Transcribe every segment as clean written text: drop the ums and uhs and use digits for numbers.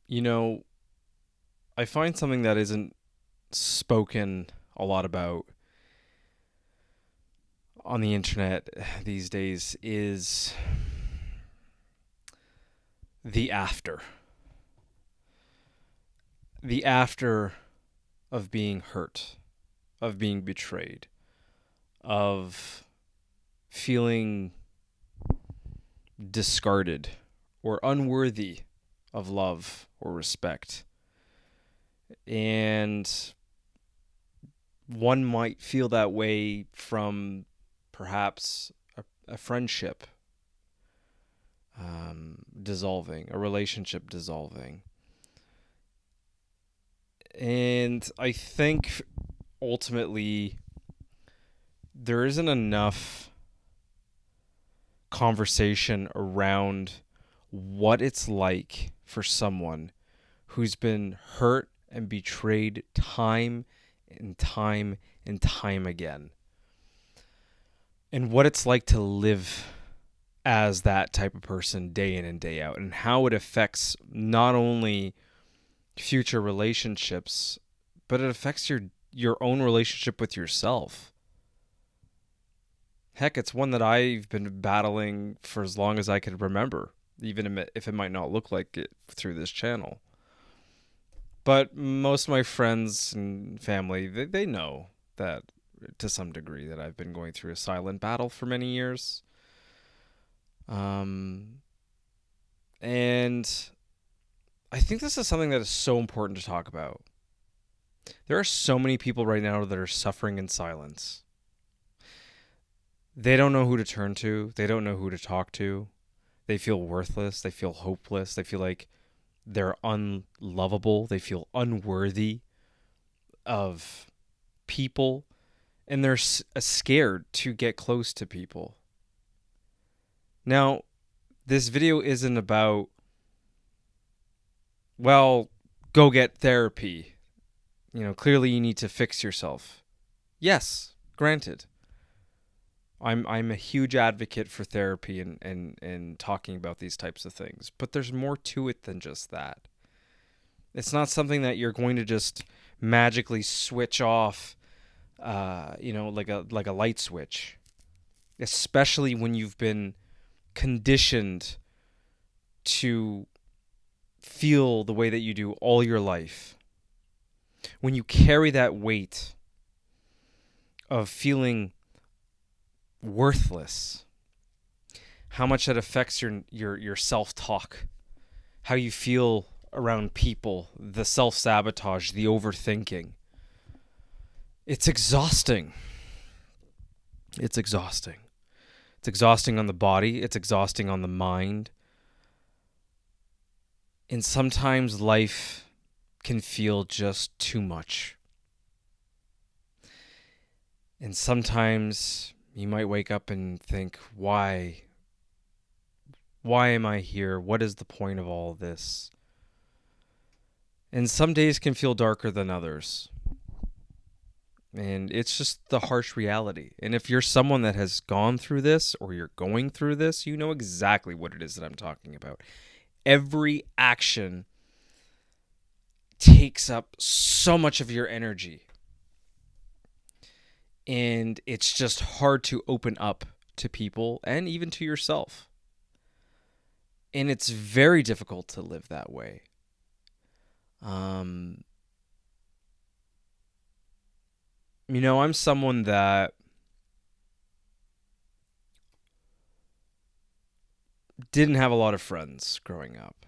You know, I find something that isn't spoken a lot about on the internet these days is the after. The after of being hurt, of being betrayed, of feeling discarded or unworthy of love or respect. And one might feel that way from perhaps a friendship dissolving, a relationship dissolving. And I think ultimately there isn't enough conversation around what it's like for someone who's been hurt and betrayed time and time and time again, and what it's like to live as that type of person day in and day out, and how it affects not only future relationships, but it affects your own relationship with yourself. Heck, it's one that I've been battling for as long as I could remember, even if it might not look like it through this channel. But most of my friends and family, they know that to some degree that I've been going through a silent battle for many years. Um, and I think this is something that is so important to talk about. There are so many people right now that are suffering in silence. They don't know who to turn to. They don't know who to talk to. They feel worthless. They feel hopeless. They feel like they're unlovable. They feel unworthy of people. And they're scared to get close to people. Now, this video isn't about, well, go get therapy. Clearly you need to fix yourself. Yes, granted. I'm a huge advocate for therapy and talking about these types of things. But there's more to it than just that. It's not something that you're going to just magically switch off, like a light switch. Especially when you've been conditioned to feel the way that you do all your life. When you carry that weight of feeling worthless, how much that affects your self-talk, how you feel around people, the self-sabotage, the overthinking. It's exhausting. It's exhausting. It's exhausting on the body, it's exhausting on the mind. And sometimes life can feel just too much. And sometimes you might wake up and think, why? Why am I here? What is the point of all this? And some days can feel darker than others. And it's just the harsh reality. And if you're someone that has gone through this or you're going through this, you know exactly what it is that I'm talking about. Every action takes up so much of your energy. And it's just hard to open up to people and even to yourself. And it's very difficult to live that way. I'm someone that didn't have a lot of friends growing up.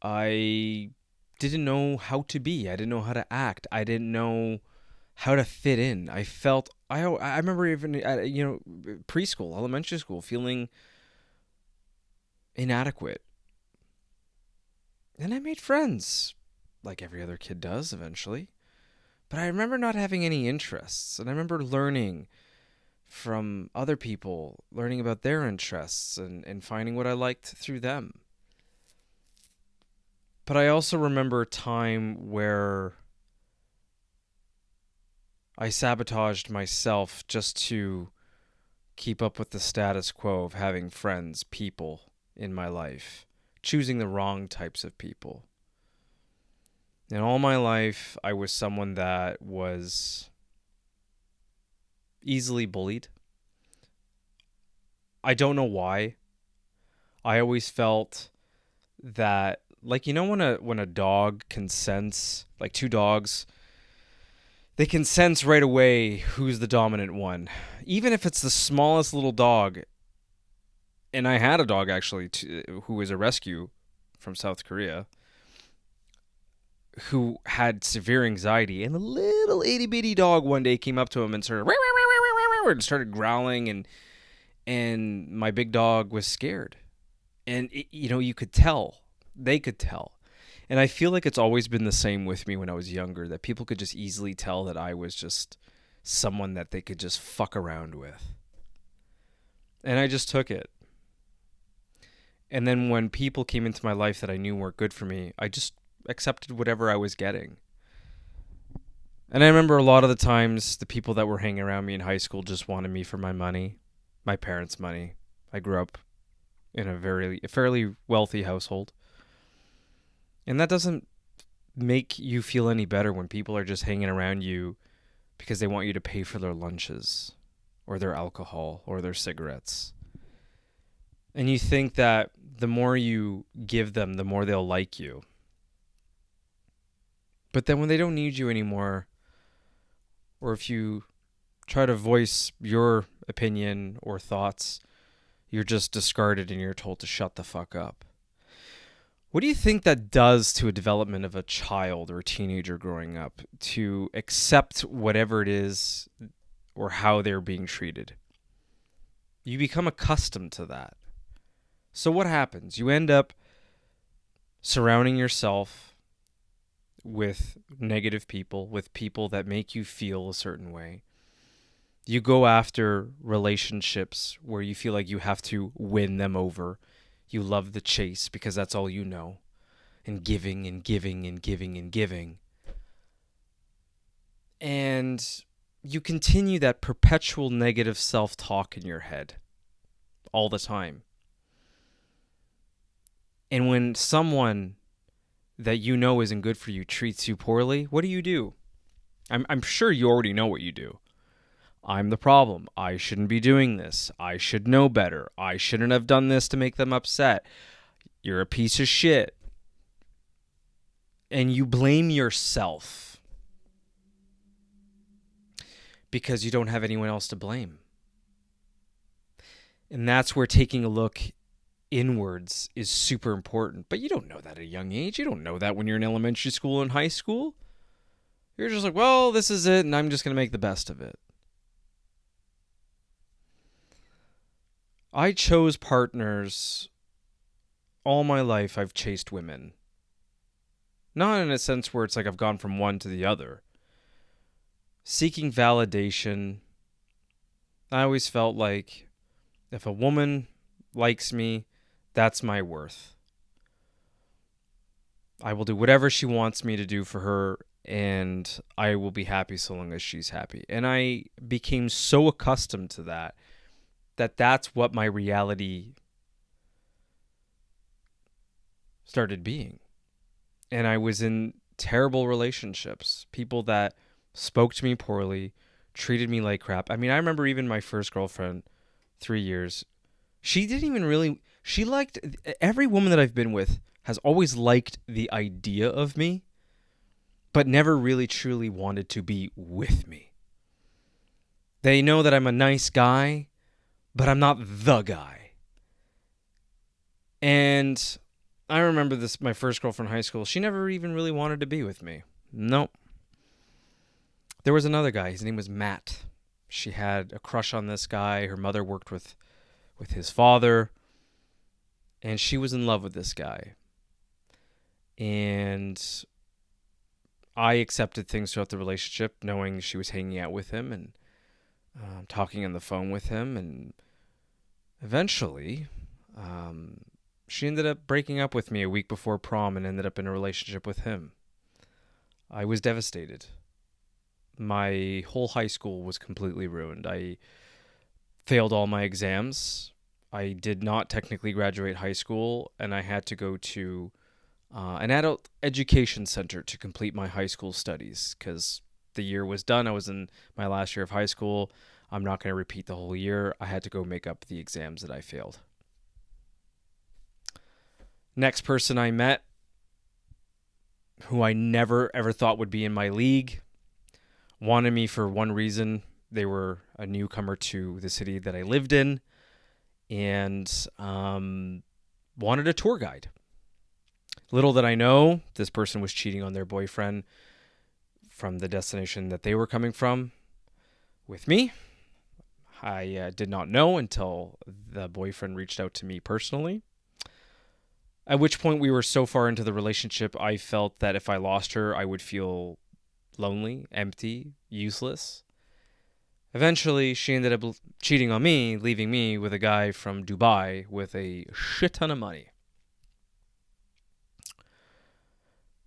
I didn't know how to be. I didn't know how to act. I didn't know how to fit in. I remember even at preschool, elementary school, feeling inadequate. And I made friends, like every other kid does eventually. But I remember not having any interests, and I remember learning from other people, learning about their interests and finding what I liked through them. But I also remember a time where I sabotaged myself just to keep up with the status quo of having friends, people in my life, choosing the wrong types of people. And all my life, I was someone that was easily bullied. I don't know why. I always felt that, like, you know, when a dog can sense, like two dogs, they can sense right away who's the dominant one, even if it's the smallest little dog. And I had a dog actually who was a rescue from South Korea, who had severe anxiety, and a little itty bitty dog one day came up to him and started growling, and my big dog was scared. And you could tell, they could tell. And I feel like it's always been the same with me when I was younger, that people could just easily tell that I was just someone that they could just fuck around with. And I just took it. And then when people came into my life that I knew weren't good for me, I just accepted whatever I was getting. And I remember a lot of the times the people that were hanging around me in high school just wanted me for my money, my parents' money. I grew up in a fairly wealthy household. And that doesn't make you feel any better when people are just hanging around you because they want you to pay for their lunches or their alcohol or their cigarettes. And you think that the more you give them, the more they'll like you. But then when they don't need you anymore, or if you try to voice your opinion or thoughts, you're just discarded and you're told to shut the fuck up. What do you think that does to a development of a child or a teenager growing up to accept whatever it is or how they're being treated? You become accustomed to that. So what happens? You end up surrounding yourself with negative people, with people that make you feel a certain way. You go after relationships where you feel like you have to win them over. You love the chase because that's all you know. And giving and giving and giving and giving. And you continue that perpetual negative self-talk in your head all the time. And when someone that you know isn't good for you treats you poorly, what do? I'm sure you already know what you do. I'm the problem. I shouldn't be doing this. I should know better. I shouldn't have done this to make them upset. You're a piece of shit. And you blame yourself because you don't have anyone else to blame. And that's where taking a look inwards is super important. But you don't know that at a young age. You don't know that when you're in elementary school and high school. You're just like, well, this is it, and I'm just going to make the best of it. I chose partners all my life. I've chased women. Not in a sense where it's like I've gone from one to the other. Seeking validation. I always felt like if a woman likes me, that's my worth. I will do whatever she wants me to do for her, and I will be happy so long as she's happy. And I became so accustomed to that that's what my reality started being. And I was in terrible relationships. People that spoke to me poorly, treated me like crap. I mean, I remember even my first girlfriend, 3 years, she didn't even really, she liked, every woman that I've been with has always liked the idea of me, but never really truly wanted to be with me. They know that I'm a nice guy, but I'm not the guy. And I remember this, my first girlfriend in high school, she never even really wanted to be with me. Nope. There was another guy, his name was Matt. She had a crush on this guy. Her mother worked with his father, and she was in love with this guy. And I accepted things throughout the relationship, knowing she was hanging out with him and talking on the phone with him. And eventually, she ended up breaking up with me a week before prom and ended up in a relationship with him. I was devastated. My whole high school was completely ruined. I failed all my exams. I did not technically graduate high school, and I had to go to an adult education center to complete my high school studies because the year was done. I was in my last year of high school. I'm not going to repeat the whole year. I had to go make up the exams that I failed. Next person I met, who I never ever thought would be in my league, wanted me for one reason. They were a newcomer to the city that I lived in and wanted a tour guide. Little did I know, this person was cheating on their boyfriend from the destination that they were coming from with me. I did not know until the boyfriend reached out to me personally. At which point we were so far into the relationship, I felt that if I lost her, I would feel lonely, empty, useless. Eventually, she ended up cheating on me, leaving me with a guy from Dubai with a shit ton of money.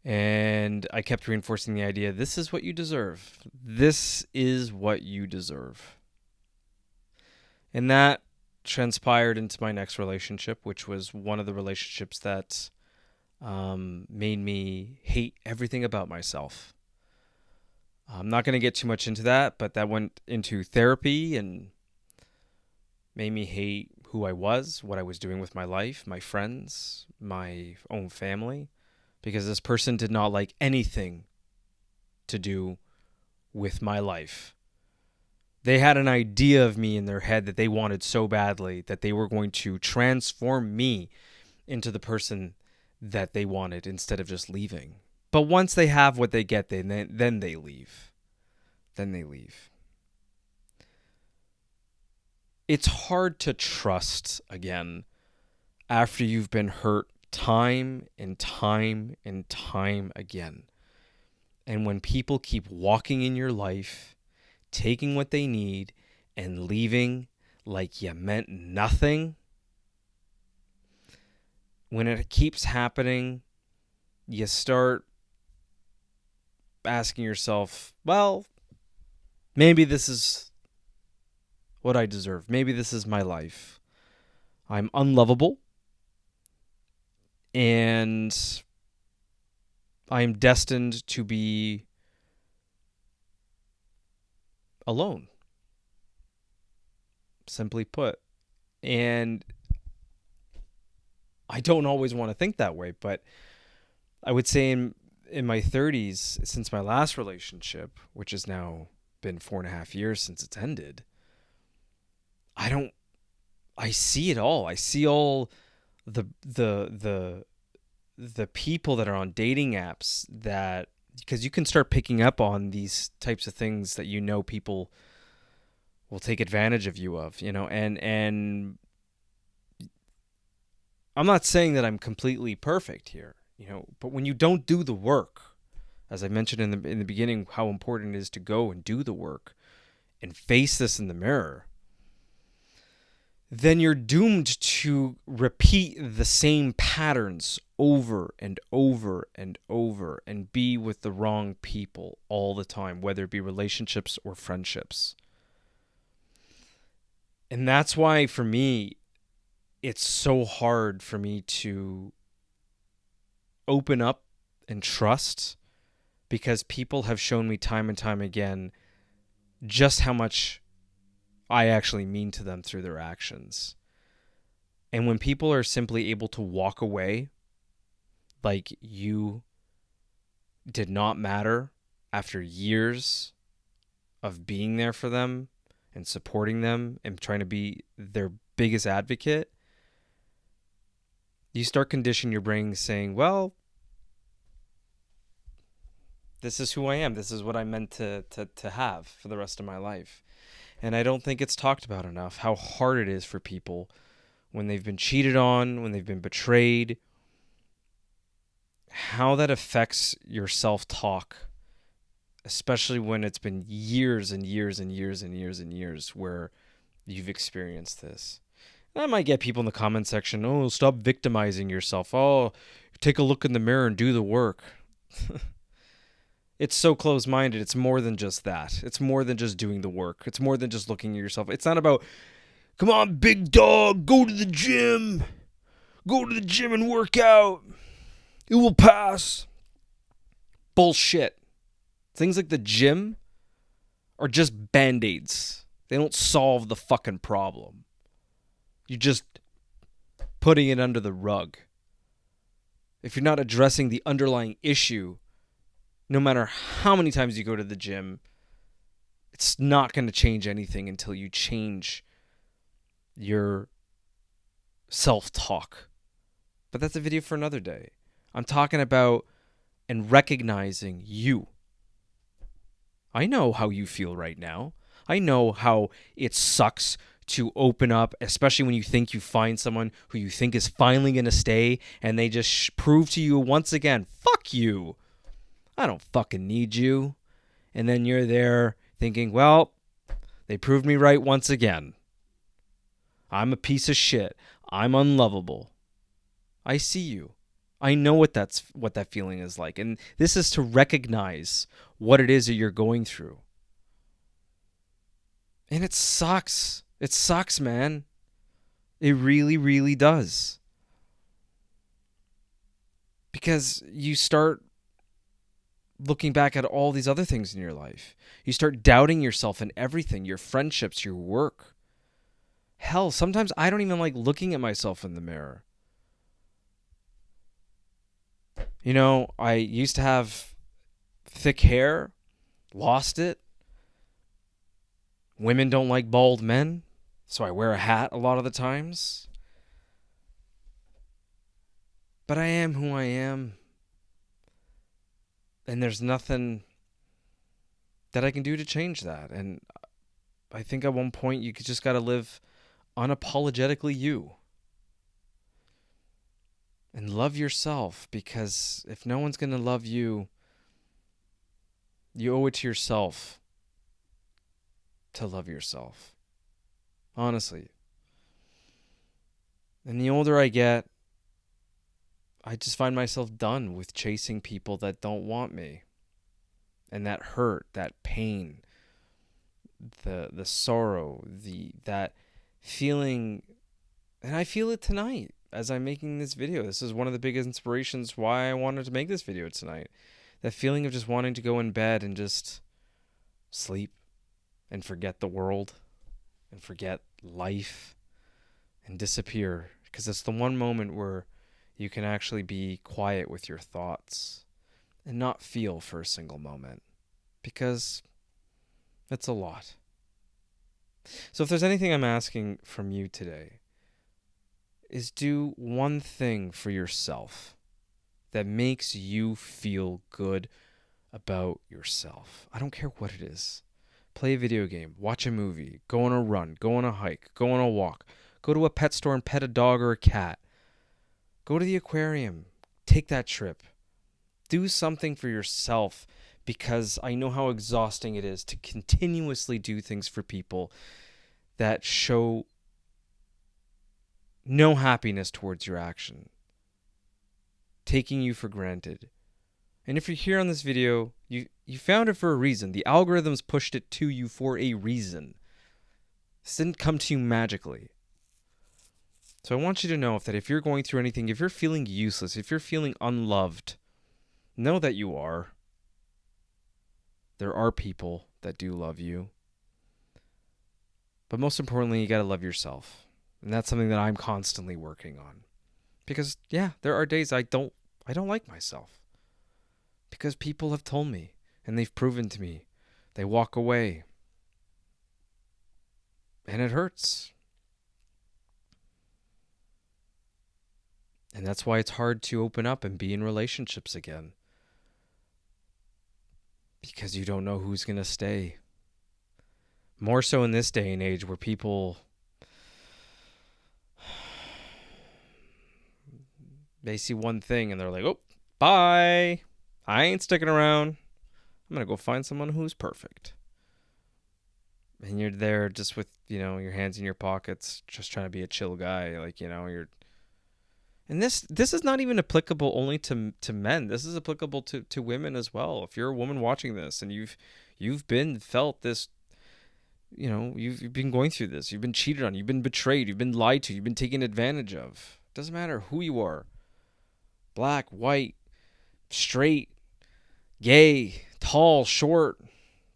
And I kept reinforcing the idea, this is what you deserve. This is what you deserve. And that transpired into my next relationship, which was one of the relationships that made me hate everything about myself. I'm not going to get too much into that, but that went into therapy and made me hate who I was, what I was doing with my life, my friends, my own family, because this person did not like anything to do with my life. They had an idea of me in their head that they wanted so badly that they were going to transform me into the person that they wanted instead of just leaving. But once they have what they get, then they leave. Then they leave. It's hard to trust again after you've been hurt time and time and time again. And when people keep walking in your life, taking what they need, and leaving like you meant nothing, when it keeps happening, you start asking yourself, well, maybe this is what I deserve. Maybe this is my life. I'm unlovable, and I am destined to be alone, simply put. And I don't always want to think that way, but I would say in my 30s, since my last relationship, which has now been 4.5 years since it's ended, I see it all. I see all the people that are on dating apps, that because you can start picking up on these types of things that people will take advantage of you of, and I'm not saying that I'm completely perfect here, but when you don't do the work, as I mentioned in the beginning, how important it is to go and do the work and face this in the mirror, then you're doomed to repeat the same patterns over and over and over and be with the wrong people all the time, whether it be relationships or friendships. And that's why, for me, it's so hard for me to open up and trust, because people have shown me time and time again just how much I actually mean to them through their actions. And when people are simply able to walk away like you did not matter after years of being there for them and supporting them and trying to be their biggest advocate, you start conditioning your brain saying, well, this is who I am. This is what I'm meant to have for the rest of my life. And I don't think it's talked about enough how hard it is for people when they've been cheated on, when they've been betrayed, how that affects your self-talk, especially when it's been years and years and years and years and years where you've experienced this. And I might get people in the comment section, oh, stop victimizing yourself. Oh, take a look in the mirror and do the work. It's so close-minded. It's more than just that. It's more than just doing the work. It's more than just looking at yourself. It's not about Come on, big dog, go to the gym. Go to the gym and work out. It will pass. Bullshit. Things like the gym are just band-aids. They don't solve the fucking problem. You're just putting it under the rug. If you're not addressing the underlying issue, no matter how many times you go to the gym, it's not going to change anything until you change your self-talk. But that's a video for another day. I'm talking about and recognizing you. I know how you feel right now. I know how it sucks to open up, especially when you think you find someone who you think is finally going to stay and they just prove to you once again, fuck you. I don't fucking need you. And then you're there thinking, well, they proved me right once again. I'm a piece of shit. I'm unlovable. I see you. I know what that feeling is like. And this is to recognize what it is that you're going through. And it sucks. It sucks, man. It really, really does. Because you start looking back at all these other things in your life. You start doubting yourself in everything, your friendships, your work. Hell, sometimes I don't even like looking at myself in the mirror. You know, I used to have thick hair, lost it. Women don't like bald men, so I wear a hat a lot of the times. But I am who I am. And there's nothing that I can do to change that. And I think at one point you just got to live unapologetically you. And love yourself, because if no one's going to love you, you owe it to yourself to love yourself. Honestly. And the older I get, I just find myself done with chasing people that don't want me. And that hurt, that pain, the sorrow, that feeling, and I feel it tonight. As I'm making this video, this is one of the biggest inspirations why I wanted to make this video tonight. That feeling of just wanting to go in bed and just sleep and forget the world and forget life and disappear. Because it's the one moment where you can actually be quiet with your thoughts and not feel for a single moment. Because it's a lot. So if there's anything I'm asking from you today, is do one thing for yourself that makes you feel good about yourself. I don't care what it is. Play a video game, watch a movie, go on a run, go on a hike, go on a walk, go to a pet store and pet a dog or a cat. Go to the aquarium, take that trip. Do something for yourself, because I know how exhausting it is to continuously do things for people that show no happiness towards your action, taking you for granted. And if you're here on this video, you found it for a reason. The algorithms pushed it to you for a reason. This didn't come to you magically. So I want you to know that if you're going through anything, if you're feeling useless, if you're feeling unloved, know that you are. There are people that do love you. But most importantly, you got to love yourself. And that's something that I'm constantly working on. Because, yeah, there are days I don't like myself. Because people have told me, and they've proven to me. They walk away. And it hurts. And that's why it's hard to open up and be in relationships again. Because you don't know who's going to stay. More so in this day and age where people, they see one thing and they're like, oh, bye. I ain't sticking around. I'm going to go find someone who's perfect. And you're there just with, your hands in your pockets, just trying to be a chill guy. Like, you're. And this is not even applicable only to men. This is applicable to women as well. If you're a woman watching this and you've felt this you've been going through this. You've been cheated on. You've been betrayed. You've been lied to. You've been taken advantage of. Doesn't matter who you are. Black, white, straight, gay, tall, short.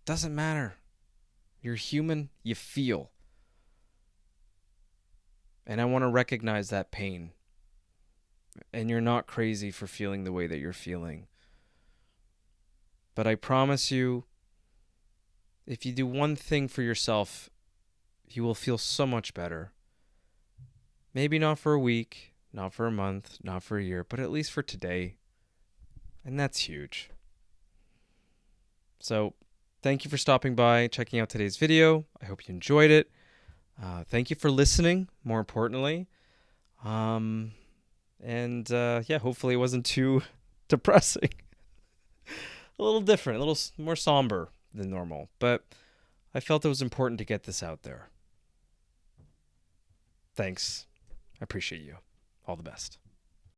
Doesn't matter. You're human. You feel. And I want to recognize that pain. And you're not crazy for feeling the way that you're feeling. But I promise you, if you do one thing for yourself, you will feel so much better. Maybe not for a week, not for a month, not for a year, but at least for today. And that's huge. So, thank you for stopping by, checking out today's video. I hope you enjoyed it. Thank you for listening, more importantly. Hopefully it wasn't too depressing. A little different, a little more somber than normal, but I felt it was important to get this out there. Thanks. I appreciate you. All the best.